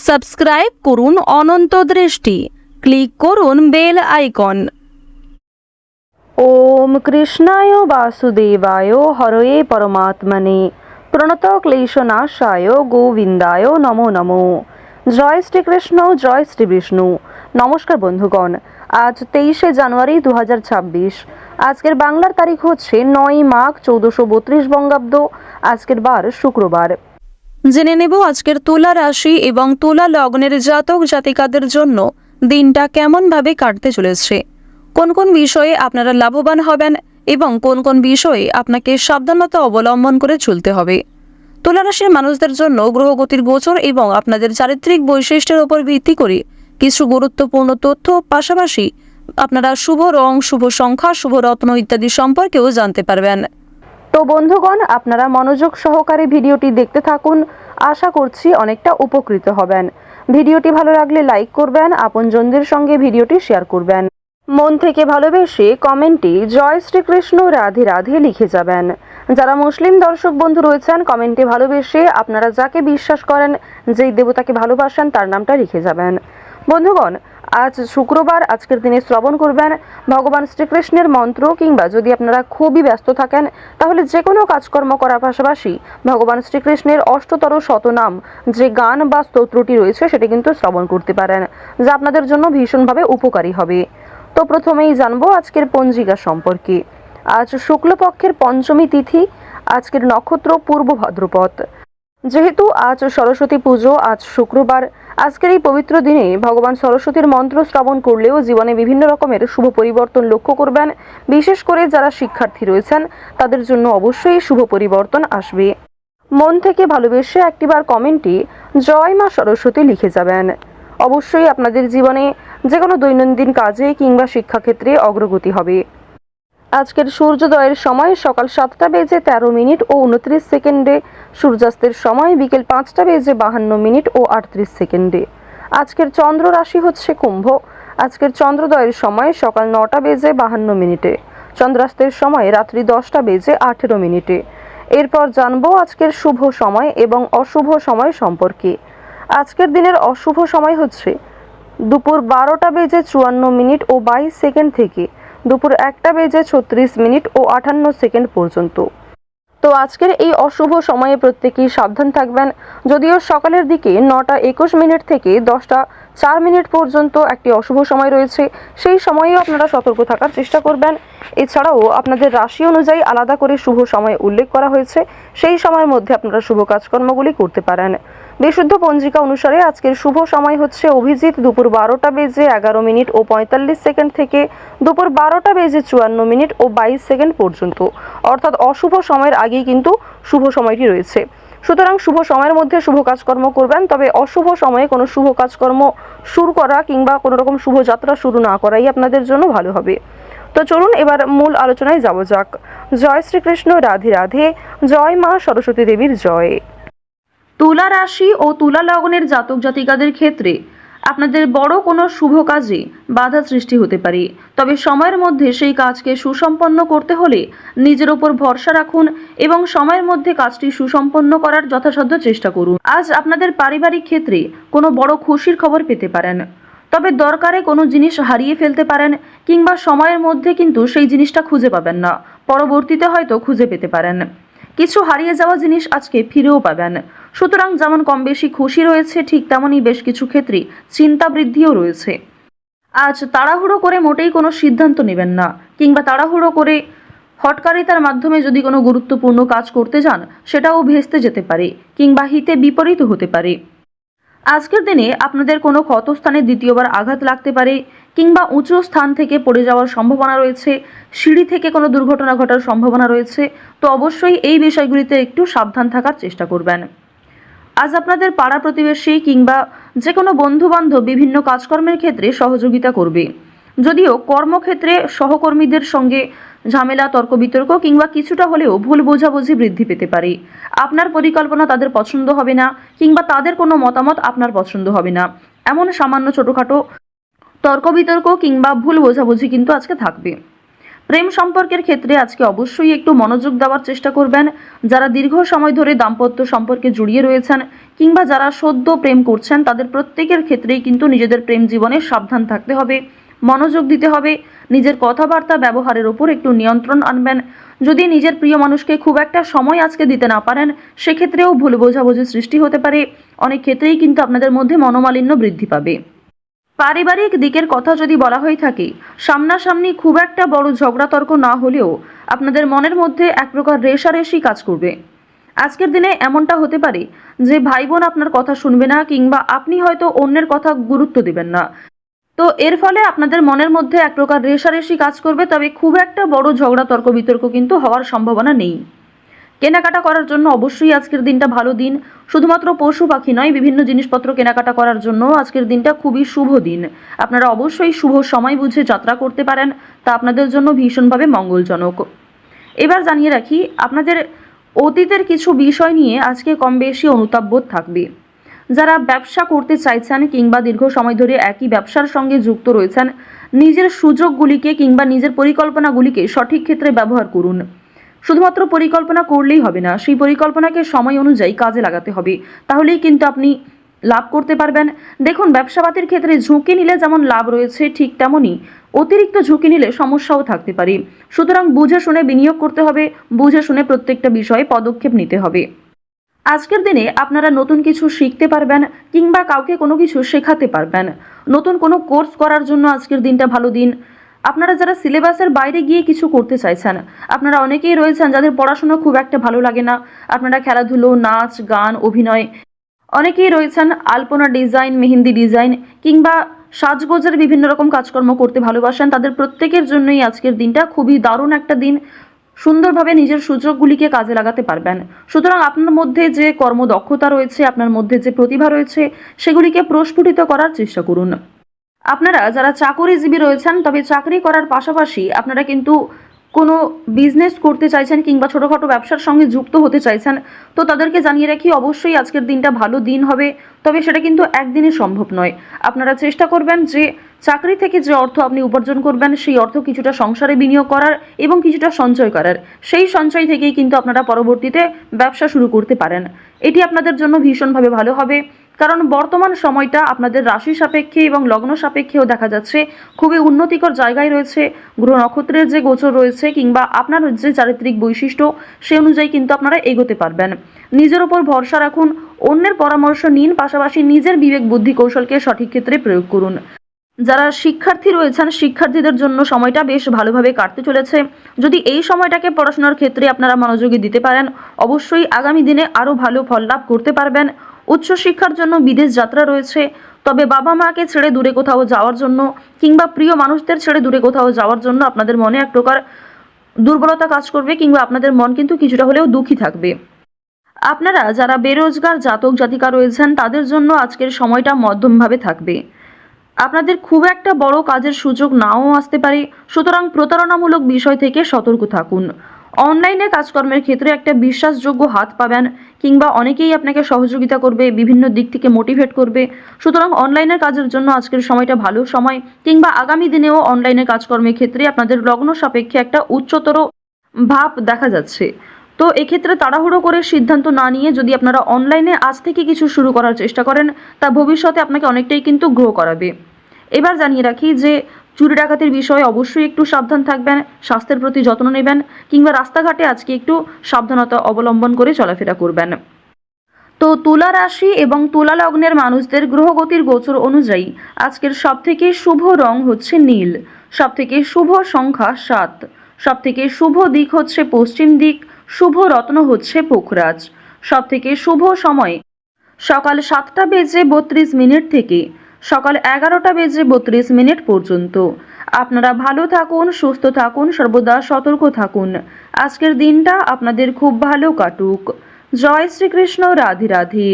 Subscribe করুন অনন্ত দৃষ্টি, click করুন বেল আইকন। ওম কৃষ্ণায় বাসুদেবায় হরয়ে পরমাত্মনে প্রণত ক্লেশনাশায় গোবিন্দায় নমো নমো। জয় শ্রীকৃষ্ণ, জয় শ্রী বিষ্ণু। নমস্কার বন্ধুগণ, আজ 23শে জানুয়ারি 2026। আজকের বাংলার তারিখ হচ্ছে 9 মাঘ 1432 বঙ্গাব্দ। আজকের বার শুক্রবার। জেনে নেব আজকের তুলা রাশি এবং তুলা লগ্নের জাতক জাতিকাদের জন্য দিনটা কেমনভাবে কাটতে চলেছে, কোন কোন বিষয়ে আপনারা লাভবান হবেন এবং কোন কোন বিষয়ে আপনাকে সাবধানতা অবলম্বন করে চলতে হবে। তুলা রাশির মানুষদের জন্য গ্রহগতির গোচর এবং আপনাদের চারিত্রিক বৈশিষ্ট্যের উপর ভিত্তি করে কিছু গুরুত্বপূর্ণ তথ্য, পাশাপাশি আপনারা শুভ রং, শুভ সংখ্যা, শুভ রত্ন ইত্যাদি সম্পর্কেও জানতে পারবেন। তো বন্ধুগণ, আপনারা মনোযোগ সহকারে ভিডিওটি দেখতে থাকুন। আশা করছি অনেকটা উপকৃত হবেন। ভিডিওটি ভালো লাগলে লাইক করবেন, আপনজনদের সঙ্গে ভিডিওটি শেয়ার করবেন। মন থেকে ভালোবেসে কমেন্টে জয় শ্রীকৃষ্ণ রাধে রাধে লিখে যাবেন। যারা মুসলিম দর্শক বন্ধু রয়েছেন, কমেন্টে ভালোবেসে আপনারা যাকে বিশ্বাস করেন, যেই দেবতাকে ভালোবাসেন, তার নামটা লিখে যাবেন। বন্ধুগণ, আজ শুক্রবার, আজকের দিনে শ্রবণ করবেন ভগবান শ্রীকৃষ্ণের মন্ত্র, কিংবা যদি আপনারা খুবই ব্যস্ত থাকেন তাহলে যে কোনো কাজকর্ম করার পাশাপাশি ভগবান শ্রীকৃষ্ণের অষ্টতর শতনাম যে গান বা স্তোত্রটি রয়েছে সেটি কিন্তু শ্রবণ করতে পারেন, যা আপনাদের জন্য ভীষণভাবে উপকারী হবে। তো প্রথমেই জানবো আজকের পঞ্জিকা সম্পর্কে। আজ শুক্লপক্ষের পঞ্চমী তিথি, আজকের নক্ষত্র পূর্ব ভাদ্রপদ। যেহেতু আজ সরস্বতী পুজো, আজ শুক্রবার, আজকের এই পবিত্র দিনে ভগবান সরস্বতীর মন্ত্র শ্রবণ করলেও জীবনে বিভিন্ন রকমের শুভ পরিবর্তন লক্ষ্য করবেন। বিশেষ করে যারা শিক্ষার্থী রয়েছেন তাদের জন্য অবশ্যই শুভ পরিবর্তন আসবে। মন থেকে ভালোবেসে একটিবার কমেন্টে জয় মা সরস্বতী লিখে যাবেন। অবশ্যই আপনাদের জীবনে যে কোনো দৈনন্দিন কাজে কিংবা শিক্ষাক্ষেত্রে অগ্রগতি হবে। আজকের সূর্যোদয়ের সময় সকাল 7টা বেজে 13 মিনিট ও 29 সেকেন্ডে, সূর্যাস্তের সময় বিকেল 5টা বেজে 52 মিনিট ও 38 সেকেন্ডে। আজকের চন্দ্র রাশি হচ্ছে কুম্ভ। আজকের চন্দ্রোদয়ের সময় সকাল 9টা বেজে 52 মিনিটে, চন্দ্রাস্তের সময় রাত্রি 10টা বেজে 18 মিনিটে। এরপর জানবো আজকের শুভ সময় এবং অশুভ সময় সম্পর্কে। আজকের দিনের অশুভ সময় হচ্ছে দুপুর 12টা বেজে 54 মিনিট ও 22 সেকেন্ড থেকে দুপুর 1টা বেজে 36 মিনিট ও 58 সেকেন্ড পর্যন্ত। তো আজকের এই অশুভ সময়ে প্রত্যেকেই সাবধান থাকবেন। যদিও সকালের দিকে 9টা 21 মিনিট থেকে 10টা 4 মিনিট পর্যন্ত একটি অশুভ সময় রয়েছে, সেই সময়েও আপনারা সতর্ক থাকার চেষ্টা করবেন। এছাড়াও আপনাদের রাশি অনুযায়ী আলাদা করে শুভ সময় উল্লেখ করা হয়েছে, সেই সময়ের মধ্যে আপনারা শুভ কাজকর্মগুলি করতে পারেন। বিশুদ্ধ পঞ্জিকা অনুসারে আজকের শুভ সময় হচ্ছে অভিজিৎ দুপুর 12টা বেজে 11 মিনিট ও 45 সেকেন্ড থেকে দুপুর 12টা বেজে 54 মিনিট ও 22 সেকেন্ড পর্যন্ত। অর্থাৎ অশুভ সময়ের আগেই কিন্তু শুভ সময়টি রয়েছে। সুতরাং শুভ সময়ের মধ্যে শুভ কাজকর্ম করবেন, তবে অশুভ সময়ে কোনো শুভ কাজকর্ম শুরু করা কিংবা কোনো রকম শুভ যাত্রা শুরু না করাই আপনাদের জন্য ভালো হবে। তো চলুন এবার মূল আলোচনায় যাব যাক। জয় শ্রীকৃষ্ণ, রাধে রাধে, জয় মা সরস্বতী দেবীর জয়। তুলা রাশি ও তুলা লগ্নের জাতক জাতিকাদের ক্ষেত্রে আপনাদের বড় কোনো শুভ কাজে বাধা সৃষ্টি হতে পারে, তবে সময়ের মধ্যে সেই কাজকে সুসম্পন্ন করতে হলে নিজের ওপর ভরসা রাখুন এবং সময়ের মধ্যে কাজটি সুসম্পন্ন করার যথাসাধ্য চেষ্টা করুন। আজ আপনাদের পারিবারিক ক্ষেত্রে কোনো বড় খুশির খবর পেতে পারেন, তবে দরকারে কোনো জিনিস হারিয়ে ফেলতে পারেন কিংবা সময়ের মধ্যে কিন্তু সেই জিনিসটা খুঁজে পাবেন না, পরবর্তীতে হয়তো খুঁজে পেতে পারেন। কিছু হারিয়ে যাওয়া জিনিস আজকে ফিরেও পাবেন। সুতরাং যেমন কম বেশি খুশি রয়েছে, ঠিক তেমনই বেশ কিছু ক্ষেত্রে চিন্তা বৃদ্ধিও রয়েছে। আজ তাড়াহুড়ো করে মোটেই কোনো সিদ্ধান্ত নেবেন না, কিংবা তাড়াহুড়ো করে হঠকারিতার মাধ্যমে যদি কোনো গুরুত্বপূর্ণ কাজ করতে যান সেটাও ভেস্তে যেতে পারে কিংবা হিতে বিপরীত হতে পারে। আজকের দিনে আপনাদের কোনো ক্ষতস্থানে দ্বিতীয়বার আঘাত লাগতে পারে কিংবা উঁচু স্থান থেকে পড়ে যাওয়ার সম্ভাবনা রয়েছে, সিঁড়ি থেকে কোনো দুর্ঘটনা ঘটার সম্ভাবনা রয়েছে। তো অবশ্যই এই বিষয়গুলিতে একটু সাবধান থাকার চেষ্টা করবেন। আজ আপনাদের পাড়া প্রতিবেশী কিংবা যে কোনো বন্ধুবান্ধব বিভিন্ন কাজকর্মের ক্ষেত্রে সহযোগিতা করবে। যদিও কর্মক্ষেত্রে সহকর্মীদের সঙ্গে ঝামেলা, তর্ক বিতর্ক কিংবা কিছুটা হলেও ভুল বোঝাবুঝি বৃদ্ধি পেতে পারে। আপনার পরিকল্পনা তাদের পছন্দ হবে না কিংবা তাদের কোনো মতামত আপনার পছন্দ হবে না, এমন সামান্য ছোটোখাটো তর্ক বিতর্ক কিংবা ভুল বোঝাবুঝি কিন্তু আজকে থাকবে। প্রেম সম্পর্কের ক্ষেত্রে আজকে অবশ্যই একটু মনোযোগ দেওয়ার চেষ্টা করবেন। যারা দীর্ঘ সময় ধরে দাম্পত্য সম্পর্কে জড়িয়ে রয়েছেন কিংবা যারা সদ্য প্রেম করছেন তাদের প্রত্যেকের ক্ষেত্রেই কিন্তু নিজেদের প্রেম জীবনে সাবধান থাকতে হবে, মনোযোগ দিতে হবে, নিজের কথাবার্তা ব্যবহারের ওপর একটু নিয়ন্ত্রণ আনবেন। যদি নিজের প্রিয় মানুষকে খুব একটা সময় আজকে দিতে না পারেন সেক্ষেত্রেও ভুল বোঝাবুঝি সৃষ্টি হতে পারে। অনেক ক্ষেত্রেই কিন্তু আপনাদের মধ্যে মনোমালিন্য বৃদ্ধি পাবে। পারিবারিক দিকের কথা যদি বলা হয়ে থাকে, সামনাসামনি খুব একটা বড় ঝগড়া তর্ক না হলেও আপনাদের মনের মধ্যে এক প্রকার রেষারেষি কাজ করবে। আজকের দিনে এমনটা হতে পারে যে ভাই বোন আপনার কথা শুনবে না কিংবা আপনি হয়তো অন্যের কথা গুরুত্ব দিবেন না। তো এর ফলে আপনাদের মনের মধ্যে এক প্রকার রেষারেষি কাজ করবে, তবে খুব একটা বড় ঝগড়া তর্ক বিতর্ক কিন্তু হওয়ার সম্ভাবনা নেই। কেনাকাটা করার জন্য অবশ্যই আজকের দিনটা ভালো দিন। শুধুমাত্র পশু পাখি নয়, বিভিন্ন জিনিসপত্র কেনাকাটা করার জন্য আজকের দিনটা খুবই শুভ দিন। আপনারা অবশ্যই শুভ সময় বুঝে যাত্রা করতে পারেন, তা আপনাদের জন্য ভীষণভাবে মঙ্গলজনক। এবার জানিয়ে রাখি, আপনাদের অতীতের কিছু বিষয় নিয়ে আজকে কম বেশি অনুতাপবোধ থাকবে। যারা ব্যবসা করতে চাইছেন কিংবা দীর্ঘ সময় ধরে একই ব্যবসার সঙ্গে যুক্ত রয়েছেন, নিজের সুযোগগুলিকে কিংবা নিজের পরিকল্পনাগুলিকে সঠিক ক্ষেত্রে ব্যবহার করুন। শুধুমাত্র পরিকল্পনা করলেই হবে না, সেই পরিকল্পনাকে সময় অনুযায়ী কাজে লাগাতে হবে, তাহলেই কিন্তু আপনি লাভ করতে পারবেন। দেখুন, ব্যবসাপাতির ক্ষেত্রে ঝুঁকি নিলে যেমন লাভ রয়েছে, ঠিক তেমনই অতিরিক্ত ঝুঁকি নিলে সমস্যাও থাকতে পারে। সুতরাং বুঝে শুনে বিনিয়োগ করতে হবে, বুঝে শুনে প্রত্যেকটা বিষয়ে পদক্ষেপ নিতে হবে। আজকের দিনে আপনারা নতুন কিছু শিখতে পারবেন কিংবা কাউকে কোনো কিছু শেখাতে পারবেন। নতুন কোনো কোর্স করার জন্য আজকের দিনটা ভালো দিন। আপনারা যারা সিলেবাসের বাইরে গিয়ে কিছু করতে চাইছেন, আপনারা অনেকেই রয়েছেন যাদের পড়াশোনা খুব একটা ভালো লাগে না, আপনারা খেলাধুলো, নাচ, গান, অভিনয়, অনেকেই রয়েছেন আলপনা ডিজাইন, মেহেন্দি ডিজাইন কিংবা সাজগোজের বিভিন্ন রকম কাজকর্ম করতে ভালোবাসেন, তাদের প্রত্যেকের জন্যই আজকের দিনটা খুবই দারুণ একটা দিন। সুন্দরভাবে নিজের সুযোগগুলিকে কাজে লাগাতে পারবেন। সুতরাং আপনার মধ্যে যে কর্মদক্ষতা রয়েছে, আপনার মধ্যে যে প্রতিভা রয়েছে, সেগুলিকে প্রস্ফুটিত করার চেষ্টা করুন। আপনারা যারা চাকরিজীবী রয়েছেন, তবে চাকরি করার পাশাপাশি আপনারা কিন্তু কোনো বিজনেস করতে চাইছেন কিংবা ছোটোখাটো ব্যবসার সঙ্গে যুক্ত হতে চাইছেন, তো তাদেরকে জানিয়ে রাখি অবশ্যই আজকের দিনটা ভালো দিন হবে, তবে সেটা কিন্তু একদিনে সম্ভব নয়। আপনারা চেষ্টা করবেন যে চাকরি থেকে যে অর্থ আপনি উপার্জন করবেন সেই অর্থ কিছুটা সংসারে বিনিয়োগ করার এবং কিছুটা সঞ্চয় করার। সেই সঞ্চয় থেকেই কিন্তু আপনারা পরবর্তীতে ব্যবসা শুরু করতে পারেন। এটি আপনাদের জন্য ভীষণভাবে ভালো হবে, কারণ বর্তমান সময়টা আপনাদের রাশি সাপেক্ষে এবং লগ্ন সাপেক্ষেও দেখা যাচ্ছে খুবই উন্নতিকর জায়গায় রয়েছে। গ্রহ নক্ষত্রের যে গোচর রয়েছে কিংবা আপনার যে চারিত্রিক বৈশিষ্ট্য, সে অনুযায়ী কিন্তু আপনারা এগোতে পারবেন। নিজের ওপর ভরসা রাখুন, অন্যের পরামর্শ নিন, পাশাপাশি নিজের বিবেক বুদ্ধি কৌশলকে সঠিক ক্ষেত্রে প্রয়োগ করুন। যারা শিক্ষার্থী রয়েছেন, শিক্ষার্থীদের জন্য সময়টা বেশ ভালোভাবে কাটতে চলেছে। যদি এই সময়টাকে পড়াশোনার ক্ষেত্রে আপনারা মনোযোগী দিতে পারেন, অবশ্যই আগামী দিনে আরও ভালো ফল লাভ করতে পারবেন। উচ্চশিক্ষার জন্য বিদেশ যাত্রা রয়েছে, তবে বাবা মাকে ছেড়ে দূরে কোথাও যাওয়ার জন্য কিংবা প্রিয় মানুষদের ছেড়ে দূরে কোথাও যাওয়ার জন্য আপনাদের মনে এক প্রকার দুর্বলতা কাজ করবে কিংবা আপনাদের মন কিন্তু কিছুটা হলেও দুঃখী থাকবে। আপনারা যারা বেরোজগার জাতক জাতিকা রয়েছেন, তাদের জন্য আজকের সময়টা মধ্যমভাবে থাকবে। আপনাদের খুব একটা বড় কাজের সুযোগ নাও আসতে পারে, সুতরাং প্রতারণামূলক বিষয় থেকে সতর্ক থাকুন। অনলাইনে কাজকর্মের ক্ষেত্রে একটা বিশ্বাসযোগ্য হাত পাবেন কিংবা অনেকেই আপনাকে সহযোগিতা করবে, বিভিন্ন দিক থেকে মোটিভেট করবে। সুতরাং অনলাইনের কাজের জন্য আজকের সময়টা ভালো সময়, কিংবা আগামী দিনেও অনলাইনে কাজকর্মের ক্ষেত্রে আপনাদের লগ্ন সাপেক্ষে একটা উচ্চতর ভাব দেখা যাচ্ছে। তো এক্ষেত্রে তাড়াহুড়ো করে সিদ্ধান্ত না নিয়ে যদি আপনারা অনলাইনে আজ থেকে কিছু শুরু করার চেষ্টা করেন, তা ভবিষ্যতে আপনাকে অনেকটাই কিন্তু গ্রো করাবে। এবার জানিয়ে রাখি যে চুরি ডাকাতির বিষয়ে অবশ্যই একটু সাবধান থাকবেন, স্বাস্থ্যের প্রতি যত্ন নেবেন কিংবা রাস্তাঘাটে আজকে একটু সাবধানতা অবলম্বন করে চলাফেরা করবেন। তো তুলা রাশি এবং তুলা লগ্নের মানুষদের গ্রহগতির গোচর অনুযায়ী আজকের সবথেকে শুভ রং হচ্ছে নীল, সবথেকে শুভ সংখ্যা 7, সবথেকে শুভ দিক হচ্ছে পশ্চিম দিক, শুভ রত্ন হচ্ছে পোখরাজ, সবথেকে শুভ সময় সকাল 7টা বেজে 32 মিনিট থেকে সকাল 11টা বেজে 32 মিনিট পর্যন্ত। আপনারা ভালো থাকুন, সুস্থ থাকুন, সর্বদা সতর্ক থাকুন। আজকের দিনটা আপনাদের খুব ভালো কাটুক। জয় শ্রীকৃষ্ণ। রাধে রাধে।